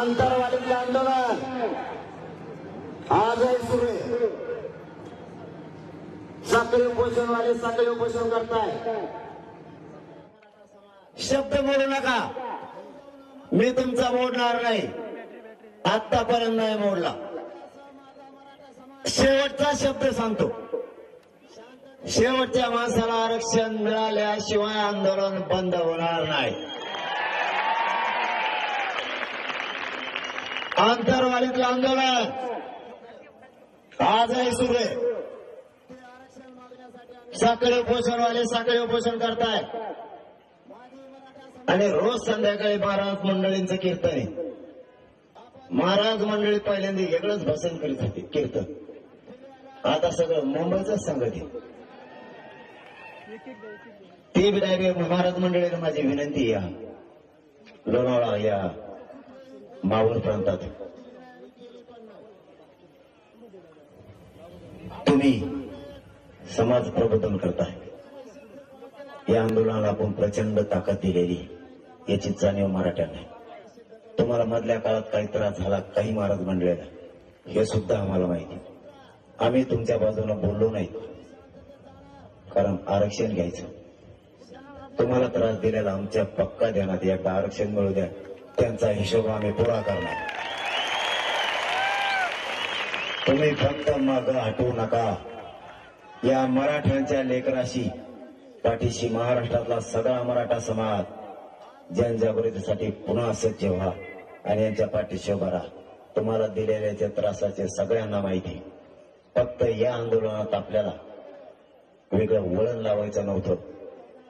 आंतरवालीतलं आंदोलन आजही सुरू आहे. साखळी उपोषणवाले साखळी उपोषण करताय. शब्द मोडू नका. मी तुमचा मोडणार नाही. आतापर्यंत नाही मोडला. शेवटचा शब्द सांगतो. शेवटच्या माणसाला आरक्षण मिळाल्याशिवाय आंदोलन बंद होणार नाही. आंतरवालीतलं आंदोलन आजही सुरू आहे. साखळी उपोषणवाले साखळी उपोषण करताय आणि रोज संध्याकाळी महाराज मंडळींचं कीर्तन आहे. महाराज मंडळी पहिल्यांदा वेगळंच भाषण करीत होती कीर्तन. आता सगळं मुंबईच सांगत आहे. ते बी डायरेक्ट महाराज मंडळीला माझी विनंती या लोणावळा या मावळ प्रांतात तुम्ही समाज प्रबोधन करताय. या आंदोलनाला आपण प्रचंड ताकद दिलेली याची जाणीव मराठ्यांना. तुम्हाला मधल्या काळात काही त्रास झाला काही महाराज मंडळीला हे सुद्धा आम्हाला माहिती. आम्ही तुमच्या बाजूने बोललो नाही कारण आरक्षण घ्यायचं. तुम्हाला त्रास दिलेला आमच्या पक्का ध्यानात. एकदा आरक्षण मिळू द्या त्यांचा हिशोब आम्ही पुरा करणार. तुम्ही फक्त माग हटवू नका. या मराठ्यांच्या लेकराशी पाठीशी महाराष्ट्रातला सगळा मराठा समाज जनजागृतीसाठी पुन्हा सज्ज व्हा आणि यांच्या पाठीशी उभा राहा. तुम्हाला दिलेल्या त्रासाचे सगळ्यांना माहिती. फक्त या आंदोलनात आपल्याला वेगळं वळण लावायचं नव्हतं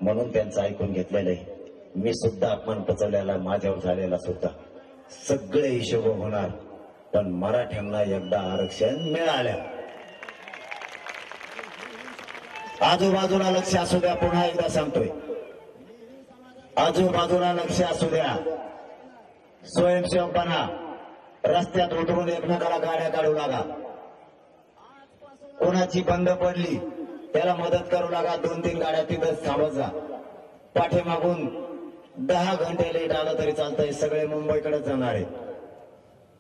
म्हणून त्यांचं ऐकून घेतलेलं आहे. मी सुद्धा अपमान पचवलेला माझ्यावर झालेला सुद्धा सगळे हिशोब होणार. पण मराठ्यांना एकदा आरक्षण मिळालं. आजूबाजूला लक्ष असू द्या. पुन्हा एकदा सांगतोय आजूबाजूला लक्ष असू द्या. स्वयंसेवकांना रस्त्यात उतरून एकमेकाला गाड्या काढू लागा. कोणाची बंद पडली त्याला मदत करू लागा. 2-3 गाड्या तिथंच थांबत जा. पाठीमागून 10 घंटे लेट आलं तरी चालतंय. सगळे मुंबईकडे जाणार आहे.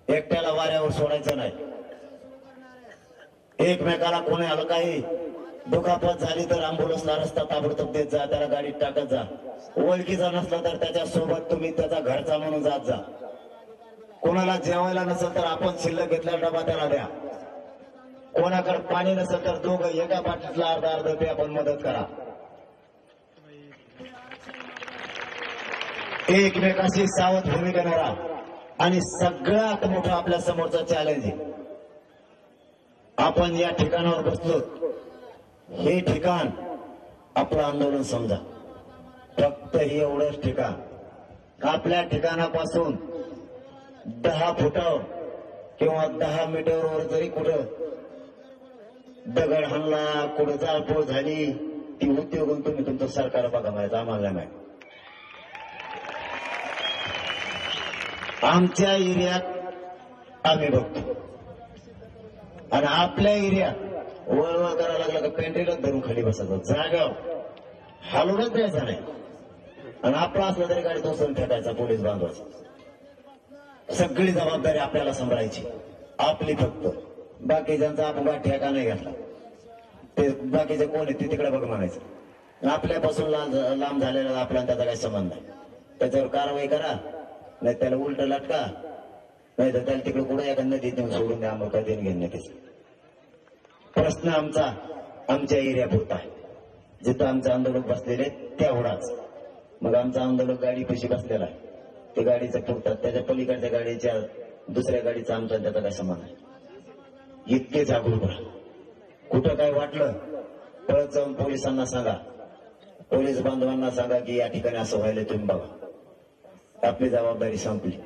एकट्याला वाऱ्यावर सोडायचं नाही. एकमेकाला कोणी आलं काही दुखापत झाली तर अँब्युलन्सला रस्ता ताबडतोब देत जा. त्याला गाडीत टाकत जा. ओळखीचा नसला तर त्याच्या सोबत तुम्ही त्याचा घरचा म्हणून जात जा. कोणाला जेवायला नसेल तर आपण शिल्लक घेतला डबा त्याला द्या. कोणाकडे पाणी नसेल तर दोघं एका बाटलीतला अर्धा पे आपण मदत करा. एकमेकाशी सावध भूमिका राहा. आणि सगळ्यात मोठं आपल्या समोरचं चॅलेंज आहे. आपण या ठिकाणावर बसलो. हे ठिकाण आपलं आंदोलन समजा. फक्त हे एवढंच ठिकाण. आपल्या ठिकाणापासून 10 फुटावर किंवा 10 मीटरवर जरी कुठं दगड हल्ला कुठं जाळपोळ झाली ती उद्योगून तुम्ही तुमचं सरकार बघा. माहिती आम्हाला नाही. आमच्या एरियात आम्ही बघतो आणि आपल्या एरियात वळवळ करायला लागला का पेंट्रीलाच धरून खाली बसायचं. जाग्यावर हलवूनच द्यायचा नाही. आणि आपला असला तरी गाडी दोन फेकायचा पोलीस बांधवाचा. सगळी जबाबदारी आपल्याला सांभाळायची आपली. फक्त बाकीच्यांचा आपण काय ठेका नाही घेतला. ते बाकीचे कोण आहे ते तिकडे बघ म्हणायचं. आपल्यापासून लांब झालेला आपल्याला त्याचा काही संबंध नाही. त्याच्यावर कारवाई करा नाही त्याला उलट लटका नाही तर त्याला तिकडे कुठे एका नदीत नेऊन सोडून द्या. आम्हाला काय देणं घेणं त्याचं. प्रश्न आमचा आमच्या एरियापुरता आहे. जिथं आमचं आंदोलक बसलेले तेवढाच. मग आमचं आंदोलक गाडी पशी बसलेला आहे. ते गाडीचं पुरतात. त्याच्या पलीकडच्या गाडीच्या दुसऱ्या गाडीचा आमचा त्याचा काय संबंध आहे. इतके जागरूक राहा. कुठं काय वाटलं परत जाऊन पोलिसांना सांगा. पोलीस बांधवांना सांगा की या ठिकाणी असं व्हायला तुम्ही बघा. आपली जबाबदारी संपली.